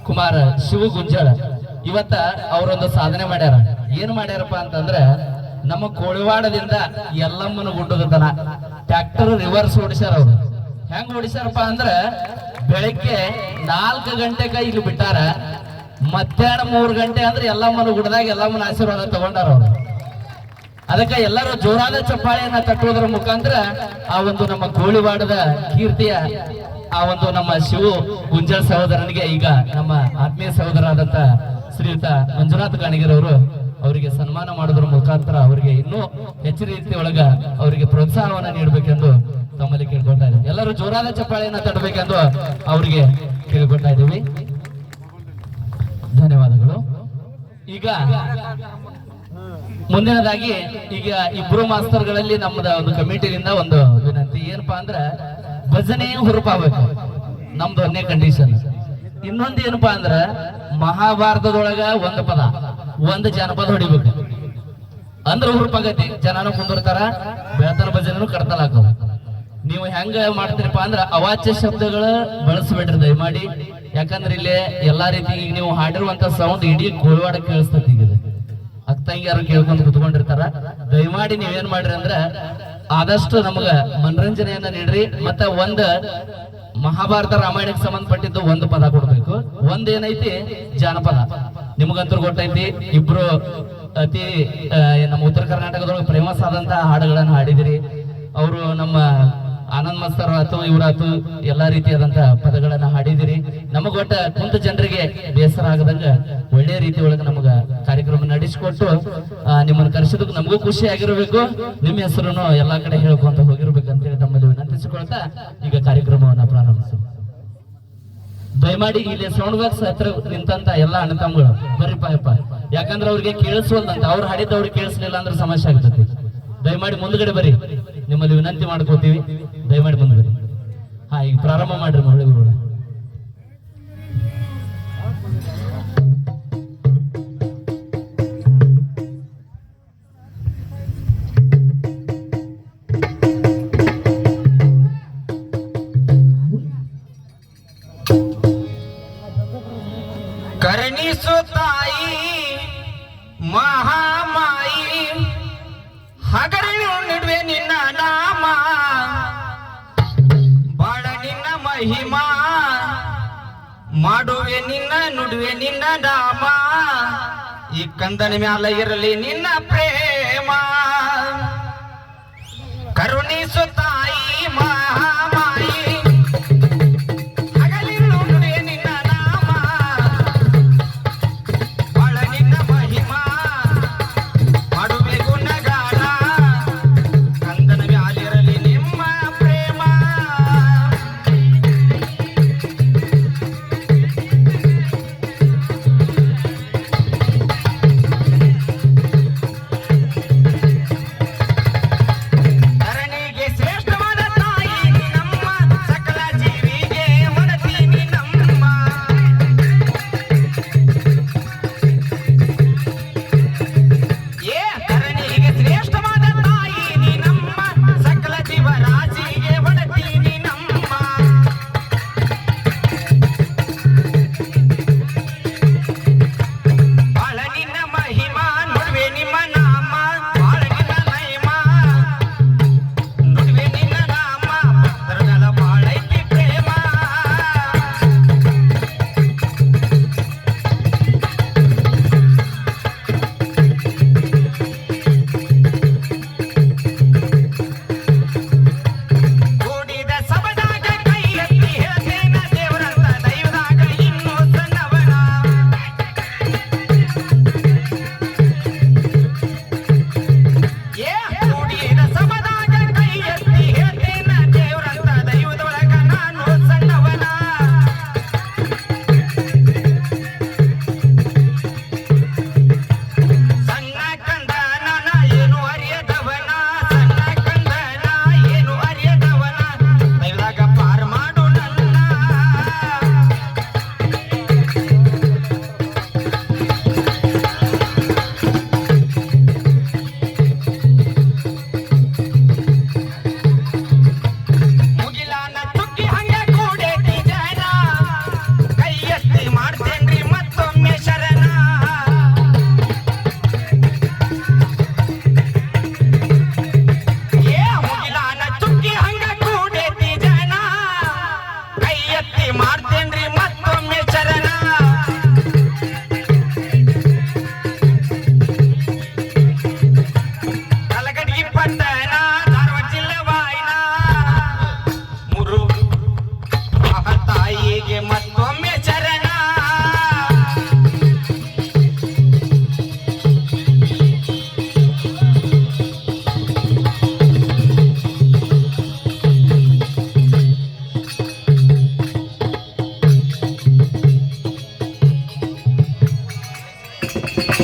ಕುಮಾರ ಶಿವ ಗುಂಜಾಳ ಇವತ್ತ ಅವರೊಂದು ಸಾಧನೆ ಮಾಡ್ಯಾರ. ಏನ್ ಮಾಡ್ಯಾರಪ್ಪ ಅಂತಂದ್ರ ನಮ್ಮ ಕೋಳಿವಾಡದಿಂದ ಯಲ್ಲಮ್ಮನ ಗುಡ್ಡದ ತನ ಟ್ರ್ಯಾಕ್ಟರ್ ರಿವರ್ಸ್ ಓಡಿಸ್ಯಾರ. ಅವ್ರು ಹೆಂಗ್ ಓಡಿಸ್ಯಾರಪ್ಪ ಅಂದ್ರ ಬೆಳಿಗ್ಗೆ 4 ಗಂಟೆಗೆ ಇಲ್ಲಿ ಬಿಟ್ಟಾರ, ಮಧ್ಯಾಹ್ನ 3 ಗಂಟೆ ಅಂದ್ರೆ ಯಲ್ಲಮ್ಮನ ಗುಡ್ಡದಾಗ ಯಲ್ಲಮ್ಮನ ಆಶೀರ್ವಾದ ತಗೊಂಡಾರ ಅವ್ರು. ಅದಕ್ಕೆ ಎಲ್ಲರೂ ಜೋರಾದ ಚಪ್ಪಾಳೆಯನ್ನ ತಟ್ಟುವುದರ ಮುಖಾಂತರ ಆ ಒಂದು ನಮ್ಮ ಕೋಳಿವಾಡದ ಕೀರ್ತಿಯ ಆ ಒಂದು ನಮ್ಮ ಶಿವು ಗುಂಜಾಳ ಸಹೋದರನಿಗೆ ಈಗ ನಮ್ಮ ಆತ್ಮೀಯ ಸಹೋದರಾದಂತ ಶ್ರೀಯುತ ಮಂಜುನಾಥ್ ಗಾಣಿಗಿರವರು ಅವರಿಗೆ ಸನ್ಮಾನ ಮಾಡೋದ್ರ ಮುಖಾಂತರ ಅವರಿಗೆ ಇನ್ನೂ ಹೆಚ್ಚಿನ ರೀತಿಯೊಳಗ ಅವರಿಗೆ ಪ್ರೋತ್ಸಾಹವನ್ನ ನೀಡಬೇಕೆಂದು ತಮ್ಮಲ್ಲಿ ಕೇಳ್ಕೊಳ್ತಾ ಇದ್ದೀವಿ. ಎಲ್ಲರೂ ಜೋರಾದ ಚಪ್ಪಾಳೆಯನ್ನ ತಟ್ಟಬೇಕೆಂದು ಅವರಿಗೆ ಕೇಳ್ಕೊಳ್ತಾ ಇದ್ದೀವಿ. ಧನ್ಯವಾದಗಳು. ಈಗ ಮುಂದಿನದಾಗಿ ಈಗ ಇಬ್ರು ಮಾಸ್ತರ್ಗಳಲ್ಲಿ ನಮ್ಮದ ಒಂದು ಕಮಿಟಿಯಿಂದ ಒಂದು ವಿನಂತಿ ಏನಪ್ಪಾ ಅಂದ್ರ ಭಜನೆ ಹುರುಪಾಗಬೇಕು, ನಮ್ದು ಒಂದೇ ಕಂಡೀಷನ್. ಇನ್ನೊಂದು ಏನಪ್ಪಾ ಅಂದ್ರ ಮಹಾಭಾರತದೊಳಗ ಒಂದು ಪದ ಒಂದು ಜನಪದ ಹೊಡಿಬೇಕು ಅಂದ್ರ ಹುರುಪಾಗತಿ. ಜನನು ಕುಂದಿರ್ತಾರ, ಬೆಳತನ ಭಜನೆನು ಕಡ್ತಲ ಹಾಕವು. ನೀವು ಹೆಂಗ ಮಾಡ್ತೀರಪ್ಪ ಅಂದ್ರ ಅವಾಚ್ಯ ಶಬ್ದಗಳು ಬಳಸಬೇಡ್ರಿ ದಯಮಾಡಿ. ಯಾಕಂದ್ರೆ ಇಲ್ಲಿ ಎಲ್ಲಾ ರೀತಿ ಈಗ ನೀವು ಹಾಡಿರುವಂತ ಸೌಂಡ್ ಇಡೀ ಕೋಳಿವಾಡ ಕೇಳಿಸ್ತತಿ. ಈಗ ಅಕ್ಕಂಗಿಯಾರು ಕೇಳ್ಕೊಂಡು ಕುತ್ಕೊಂಡಿರ್ತಾರ. ದಯಮಾಡಿ ನೀವೇನ್ ಮಾಡ್ರಿ ಅಂದ್ರ ಆದಷ್ಟು ನಮಗ ಮನರಂಜನೆಯನ್ನ ನೀಡ್ರಿ. ಮತ್ತೆ ಒಂದ್ ಮಹಾಭಾರತ ರಾಮಾಯಣಕ್ಕೆ ಸಂಬಂಧಪಟ್ಟಿದ್ದು ಒಂದು ಪದ ಕೊಡ್ಬೇಕು. ಒಂದೇನೈತಿ ಜಾನಪದ, ನಿಮಗಂತೂ ಗೊತ್ತೈತಿ. ಇಬ್ರು ಅತಿ ನಮ್ಮ ಉತ್ತರ ಕರ್ನಾಟಕದೊಳಗೆ ಫೇಮಸ್ ಆದಂತಹ ಹಾಡುಗಳನ್ನ ಹಾಡಿದಿರಿ. ಅವರು ನಮ್ಮ ಆನಂದ್ ಮಸ್ತರ್ ಆತು ಇವರಾತು ಎಲ್ಲಾ ರೀತಿಯಾದಂತಹ ಪದಗಳನ್ನ ಹಾಡಿದಿರಿ. ನಮಗ ಒಟ್ಟ ಕುಂತ ಜನರಿಗೆ ಬೇಸರ ಆಗದಂಗ ಒಳ್ಳೆ ರೀತಿ ಒಳಗೆ ನಮಗ ಕಾರ್ಯಕ್ರಮ ನಡೆಸಿಕೊಟ್ಟು ನಿಮ್ಮನ್ನು ಕರೆಸಿದಕ್ಕೆ ನಮಗೂ ಖುಷಿ ಆಗಿರ್ಬೇಕು. ನಿಮ್ಮ ಹೆಸರನ್ನು ಎಲ್ಲಾ ಕಡೆ ಹೇಳ್ಕೊಂತ ಹೋಗಿರ್ಬೇಕು ಅಂತೇಳಿ ತಮ್ಮಲ್ಲಿ ವಿನಂತಿಸಿಕೊಳ್ತಾ ಈಗ ಕಾರ್ಯಕ್ರಮವನ್ನ ಪ್ರಾರಂಭಿಸ. ದಯಮಾಡಿ ಇಲ್ಲಿ ಸೌಂಡ್ ಬಾಕ್ಸ್ ಹತ್ರ ನಿಂತಂತ ಎಲ್ಲಾ ಅಣ್ಣ ತಮ್ಮಗಳು ಬರ್ರಿಪ್ಪ. ಯಾಕಂದ್ರೆ ಅವ್ರಿಗೆ ಕೇಳಿಸುವಂತ ಅವ್ರು ಹಾಡಿದ್ದು ಅವ್ರಿಗೆ ಕೇಳಿಸ್ಲಿಲ್ಲ ಅಂದ್ರೆ ಸಮಸ್ಯೆ ಆಗ್ತದೆ. ದಯಮಾಡಿ ಮುಂದ್ಗಡೆ ಬರ್ರಿ, ನಿಮ್ಮಲ್ಲಿ ವಿನಂತಿ ಮಾಡ್ಕೋತೀವಿ. ದಯಮಾಡಿ ಮುಂದ್ಗಡೆ. ಈಗ ಪ್ರಾರಂಭ ಮಾಡ್ರಿ ಮರಳಿಗಳು. ಕರುಣಿಸು ತಾಯಿ ಮಹಾಮಾಯಿ, ಹಗರಳು ನಿಡುವೆ ನಿನ್ನ ನಾಮ, ಬಾಳ ನಿನ್ನ ಮಹಿಮಾ, ಮಾಡುವೆ ನಿನ್ನ ನುಡುವೆ ನಿನ್ನ ನಾಮ, ಈ ಕಂದನ ಮ್ಯಾಲ ಇರಲಿ ನಿನ್ನ ಪ್ರೇಮ.